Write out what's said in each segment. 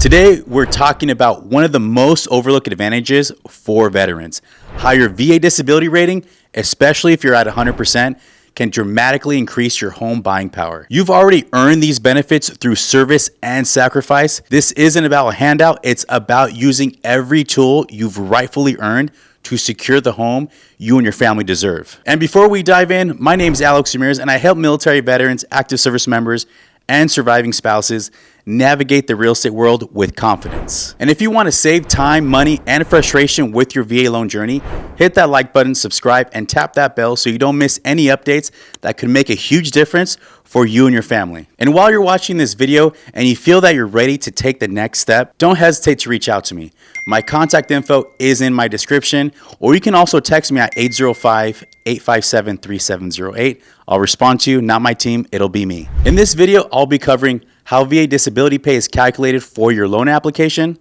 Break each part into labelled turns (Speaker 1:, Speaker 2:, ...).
Speaker 1: Today, we're talking about one of the most overlooked advantages for veterans. How your VA disability rating, especially if you're at 100%, can dramatically increase your home buying power. You've already earned these benefits through service and sacrifice. This isn't about a handout, it's about using every tool you've rightfully earned to secure the home you and your family deserve. And before we dive in, my name is Alex Ramirez, and I help military veterans, active service members, and surviving spouses navigate the real estate world with confidence. And if you want to save time, money, and frustration with your VA loan journey, hit that like button, subscribe, and tap that bell so you don't miss any updates that could make a huge difference for you and your family. And while you're watching this video and you feel that you're ready to take the next step, don't hesitate to reach out to me. My contact info is in my description, or you can also text me at 805-857-3708. I'll respond to you, not my team, it'll be me. In this video, I'll be covering how VA disability pay is calculated for your loan application,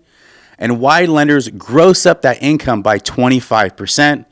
Speaker 1: and why lenders gross up that income by 25%,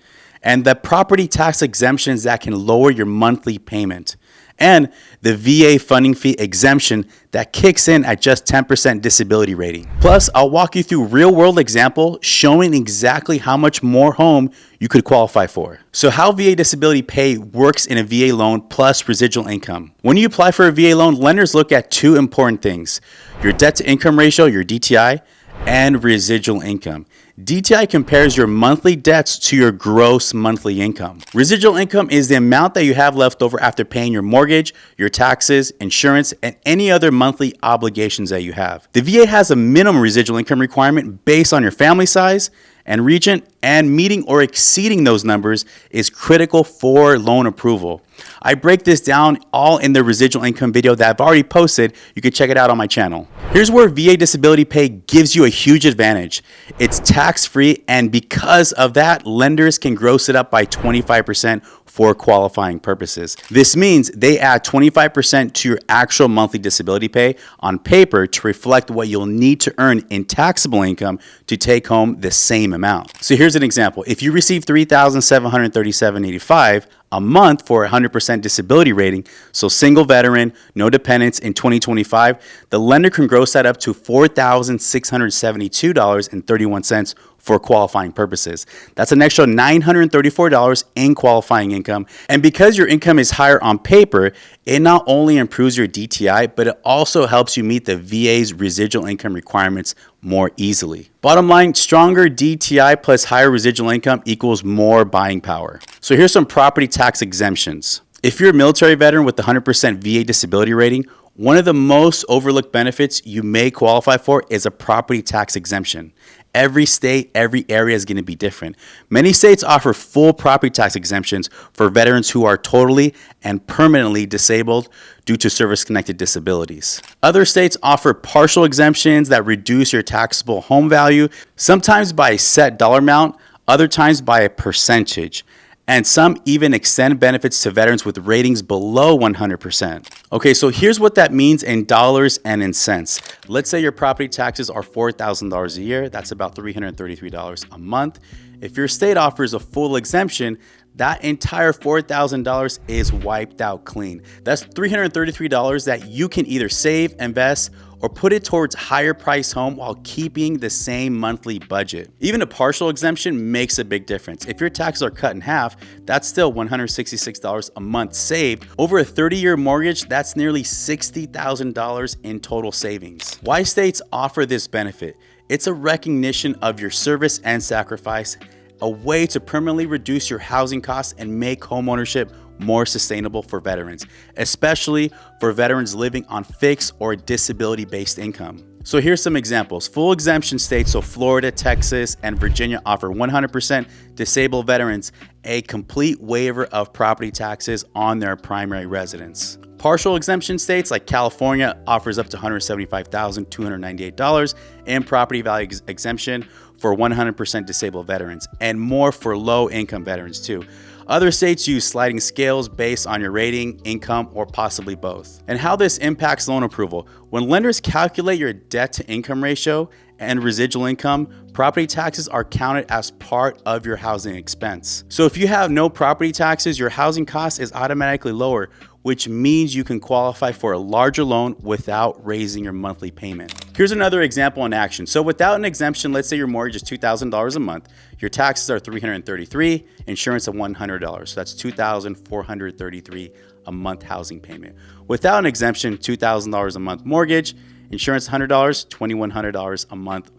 Speaker 1: and the property tax exemptions that can lower your monthly payment, and the VA funding fee exemption that kicks in at just 10% disability rating. Plus, I'll walk you through real-world example showing exactly how much more home you could qualify for. So how VA disability pay works in a VA loan plus residual income. When you apply for a VA loan, lenders look at two important things: your debt to income ratio, your DTI, and residual income. DTI compares your monthly debts to your gross monthly income. Residual income is the amount that you have left over after paying your mortgage, your taxes, insurance, and any other monthly obligations that you have. The VA has a minimum residual income requirement based on your family size and region, and meeting or exceeding those numbers is critical for loan approval. I break this down all in the residual income video that I've already posted. You can check it out on my channel. Here's where VA disability pay gives you a huge advantage. It's tax-free, and because of that, lenders can gross it up by 25% for qualifying purposes. This means they add 25% to your actual monthly disability pay on paper to reflect what you'll need to earn in taxable income to take home the same amount. So here's an example. If you receive $3,737.85 a month for a 100% disability rating, so single veteran, no dependents in 2025, the lender can gross that up to $4,672.31 for qualifying purposes. That's an extra $934 in qualifying income. And because your income is higher on paper, it not only improves your DTI, but it also helps you meet the VA's residual income requirements more easily. Bottom line, stronger DTI plus higher residual income equals more buying power. So here's some property tax exemptions. If you're a military veteran with 100% VA disability rating, one of the most overlooked benefits you may qualify for is a property tax exemption. Every state, every area is going to be different. Many states offer full property tax exemptions for veterans who are totally and permanently disabled due to service-connected disabilities. Other states offer partial exemptions that reduce your taxable home value, sometimes by a set dollar amount, other times by a percentage. And some even extend benefits to veterans with ratings below 100%. Okay, so here's what that means in dollars and in cents. Let's say your property taxes are $4,000 a year. That's about $333 a month. If your state offers a full exemption, that entire $4,000 is wiped out clean. That's $333 that you can either save, invest, or put it towards higher price home while keeping the same monthly budget. Even a partial exemption makes a big difference. If your taxes are cut in half, that's still $166 a month saved. Over a 30-year mortgage, that's nearly $60,000 in total savings. Why states offer this benefit? It's a recognition of your service and sacrifice, a way to permanently reduce your housing costs and make homeownership more sustainable for veterans, especially for veterans living on fixed or disability-based income. So here's some examples. Full exemption states, so Florida, Texas, and Virginia offer 100% disabled veterans a complete waiver of property taxes on their primary residence. Partial exemption states like California offers up to $175,298 in property value exemption for 100% disabled veterans, and more for low-income veterans too. Other states use sliding scales based on your rating, income, or possibly both. And how this impacts loan approval. When lenders calculate your debt to income ratio and residual income, property taxes are counted as part of your housing expense. So if you have no property taxes, your housing cost is automatically lower, which means you can qualify for a larger loan without raising your monthly payment. Here's another example in action. So without an exemption, let's say your mortgage is $2,000 a month, your taxes are $333, insurance of $100. So that's $2,433 a month housing payment. Without an exemption, $2,000 a month mortgage, insurance $100, $2,100 a month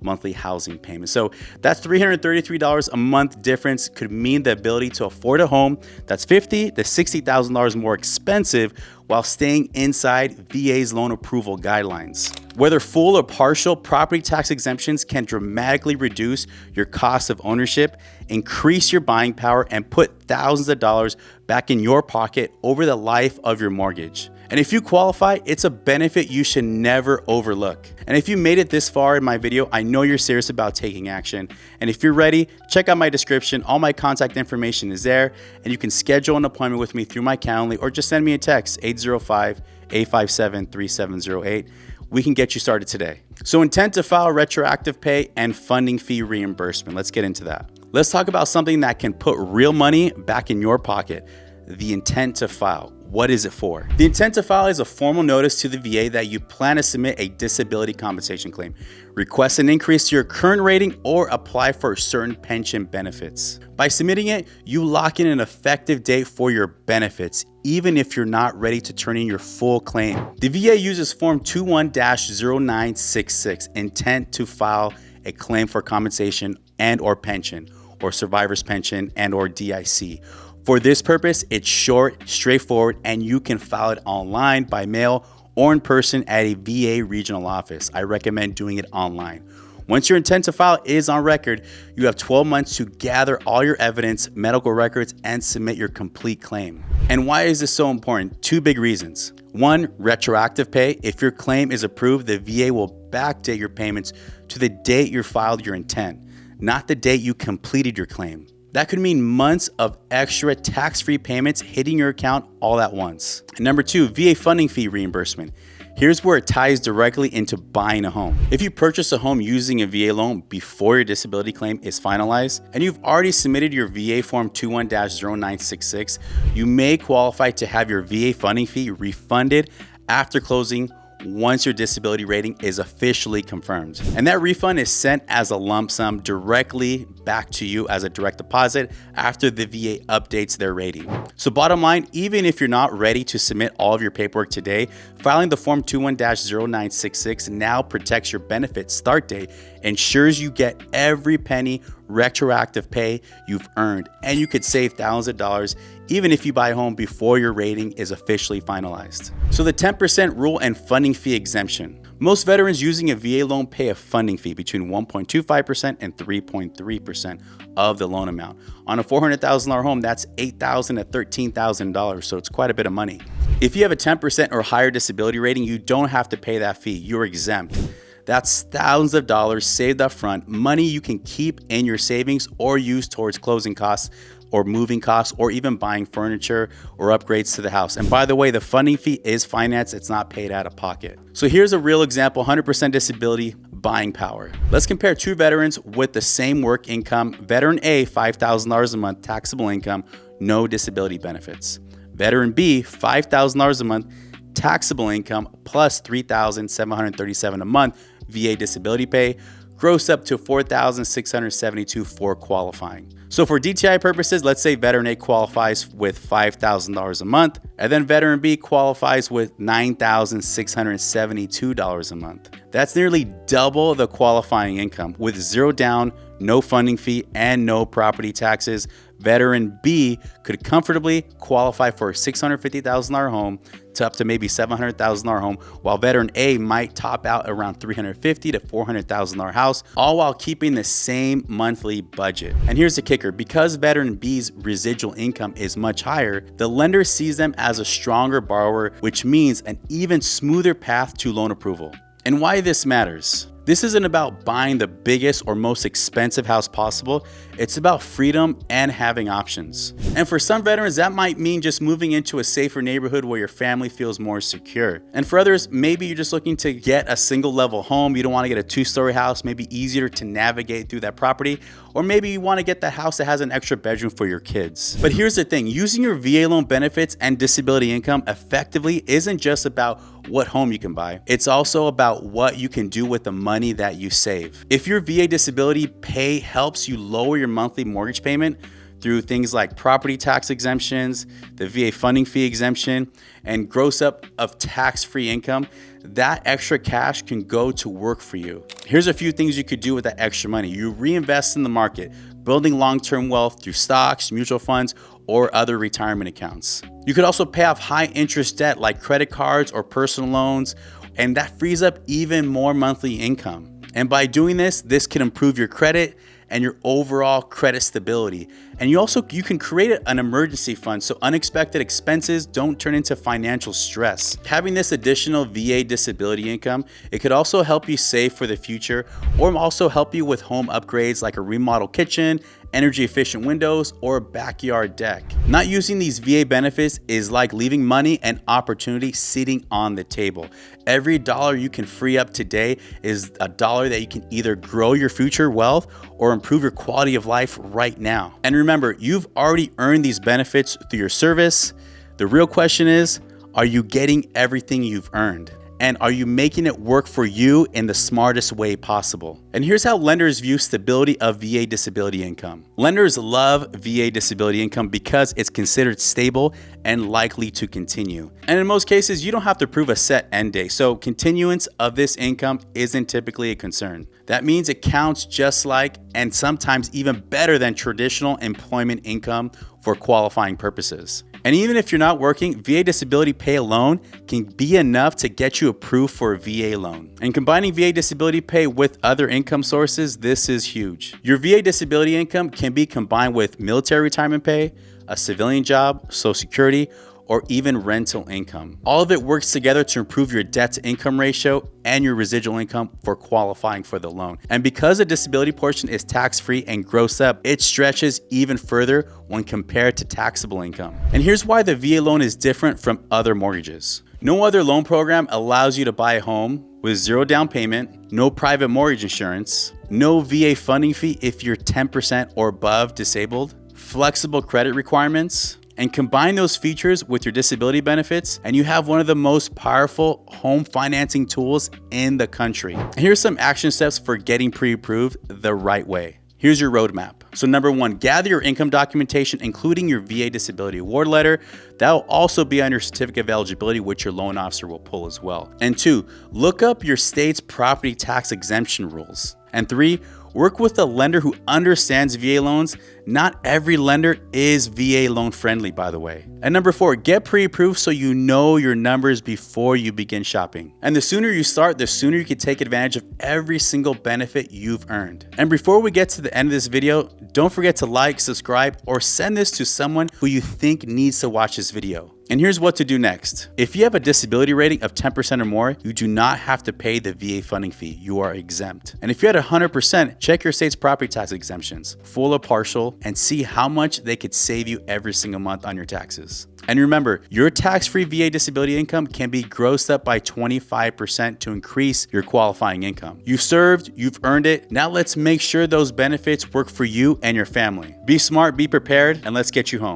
Speaker 1: monthly housing payment. So that's $333 a month difference could mean the ability to afford a home that's $50,000 to $60,000 more expensive while staying inside VA's loan approval guidelines. Whether full or partial, property tax exemptions can dramatically reduce your cost of ownership, increase your buying power, and put thousands of dollars back in your pocket over the life of your mortgage. And if you qualify, it's a benefit you should never overlook. And if you made it this far in my video, I know you're serious about taking action. And if you're ready, check out my description. All my contact information is there, and you can schedule an appointment with me through my Calendly or just send me a text, 805-857-3708. We can get you started today. So intent to file retroactive pay and funding fee reimbursement. Let's get into that. Let's talk about something that can put real money back in your pocket, the intent to file. What is it for? The intent to file is a formal notice to the VA that you plan to submit a disability compensation claim, request an increase to your current rating, or apply for certain pension benefits. By submitting it, you lock in an effective date for your benefits, even if you're not ready to turn in your full claim. The VA uses Form 21-0966, intent to file a claim for compensation and or pension, or survivor's pension and or DIC. For this purpose, it's short, straightforward, and you can file it online, by mail, or in person at a VA regional office. I recommend doing it online. Once your intent to file is on record, you have 12 months to gather all your evidence, medical records, and submit your complete claim. And why is this so important? Two big reasons. One, retroactive pay. If your claim is approved, the VA will backdate your payments to the date you filed your intent, not the date you completed your claim. That could mean months of extra tax-free payments hitting your account all at once. And number two, VA funding fee reimbursement. Here's where it ties directly into buying a home. If you purchase a home using a VA loan before your disability claim is finalized, and you've already submitted your VA Form 21-0966, you may qualify to have your VA funding fee refunded after closing once your disability rating is officially confirmed. And that refund is sent as a lump sum directly back to you as a direct deposit after the VA updates their rating. So bottom line, even if you're not ready to submit all of your paperwork today, filing the Form 21-0966 now protects your benefit start date, ensures you get every penny retroactive pay you've earned, and you could save thousands of dollars even if you buy a home before your rating is officially finalized. So the 10% rule and funding fee exemption. Most veterans using a VA loan pay a funding fee between 1.25% and 3.3% of the loan amount. On a $400,000 home, that's $8,000 to $13,000, so it's quite a bit of money. If you have a 10% or higher disability rating, you don't have to pay that fee. You're exempt. That's thousands of dollars saved up front, money you can keep in your savings or use towards closing costs or moving costs or even buying furniture or upgrades to the house. And by the way, the funding fee is financed, it's not paid out of pocket. So here's a real example, 100% disability buying power. Let's compare two veterans with the same work income. Veteran A, $5,000 a month taxable income, no disability benefits. Veteran B, $5,000 a month taxable income plus $3,737 a month VA disability pay, gross up to $4,672 for qualifying. So for DTI purposes, let's say veteran A qualifies with $5,000 a month, and then veteran B qualifies with $9,672 a month. That's nearly double the qualifying income with zero down, no funding fee, and no property taxes. Veteran B could comfortably qualify for a $650,000 home to up to maybe $700,000 home, while veteran A might top out around $350,000 to $400,000 house, all while keeping the same monthly budget. And here's the kicker, because veteran B's residual income is much higher, the lender sees them as a stronger borrower, which means an even smoother path to loan approval. And why this matters. This isn't about buying the biggest or most expensive house possible. It's about freedom and having options. And for some veterans, that might mean just moving into a safer neighborhood where your family feels more secure. And for others, maybe you're just looking to get a single level home. You don't want to get a 2-story house, maybe easier to navigate through that property. Or maybe you want to get the house that has an extra bedroom for your kids. But here's the thing, using your VA loan benefits and disability income effectively isn't just about what home you can buy. It's also about what you can do with the money that you save. If your VA disability pay helps you lower your monthly mortgage payment through things like property tax exemptions, the VA funding fee exemption, and gross up of tax-free income, that extra cash can go to work for you. Here's a few things you could do with that extra money. You reinvest in the market, building long-term wealth through stocks, mutual funds, or other retirement accounts. You could also pay off high interest debt like credit cards or personal loans, and that frees up even more monthly income. And by doing this can improve your credit and your overall credit stability. And you can create an emergency fund so unexpected expenses don't turn into financial stress. Having this additional VA disability income, it could also help you save for the future, or also help you with home upgrades like a remodeled kitchen, energy efficient windows, or a backyard deck. Not using these VA benefits is like leaving money and opportunity sitting on the table. Every dollar you can free up today is a dollar that you can either grow your future wealth or improve your quality of life right now. And remember, you've already earned these benefits through your service. The real question is, are you getting everything you've earned? And are you making it work for you in the smartest way possible? And here's how lenders view stability of VA disability income. Lenders love VA disability income because it's considered stable and likely to continue. And in most cases, you don't have to prove a set end date, so continuance of this income isn't typically a concern. That means it counts just like, and sometimes even better than, traditional employment income for qualifying purposes. And even if you're not working, VA disability pay alone can be enough to get you approved for a VA loan. And combining VA disability pay with other income sources, this is huge. Your VA disability income can be combined with military retirement pay, a civilian job, Social Security, or even rental income. All of it works together to improve your debt to income ratio and your residual income for qualifying for the loan. And because the disability portion is tax-free and gross up, it stretches even further when compared to taxable income. And here's why the VA loan is different from other mortgages. No other loan program allows you to buy a home with zero down payment, no private mortgage insurance, no VA funding fee if you're 10% or above disabled, flexible credit requirements, and combine those features with your disability benefits, and you have one of the most powerful home financing tools in the country. And here's some action steps for getting pre-approved the right way. Here's your roadmap. So number 1, gather your income documentation, including your VA disability award letter. That will also be on your certificate of eligibility, which your loan officer will pull as well. And 2, look up your state's property tax exemption rules. And 3, work with a lender who understands VA loans. Not every lender is VA loan friendly, by the way. And number 4, get pre-approved so you know your numbers before you begin shopping. And the sooner you start, the sooner you can take advantage of every single benefit you've earned. And before we get to the end of this video, don't forget to like, subscribe, or send this to someone who you think needs to watch this video. And here's what to do next. If you have a disability rating of 10% or more, you do not have to pay the VA funding fee. You are exempt. And if you're at 100%, check your state's property tax exemptions, full or partial, and see how much they could save you every single month on your taxes. And remember, your tax-free VA disability income can be grossed up by 25% to increase your qualifying income. You've served, you've earned it. Now let's make sure those benefits work for you and your family. Be smart, be prepared, and let's get you home.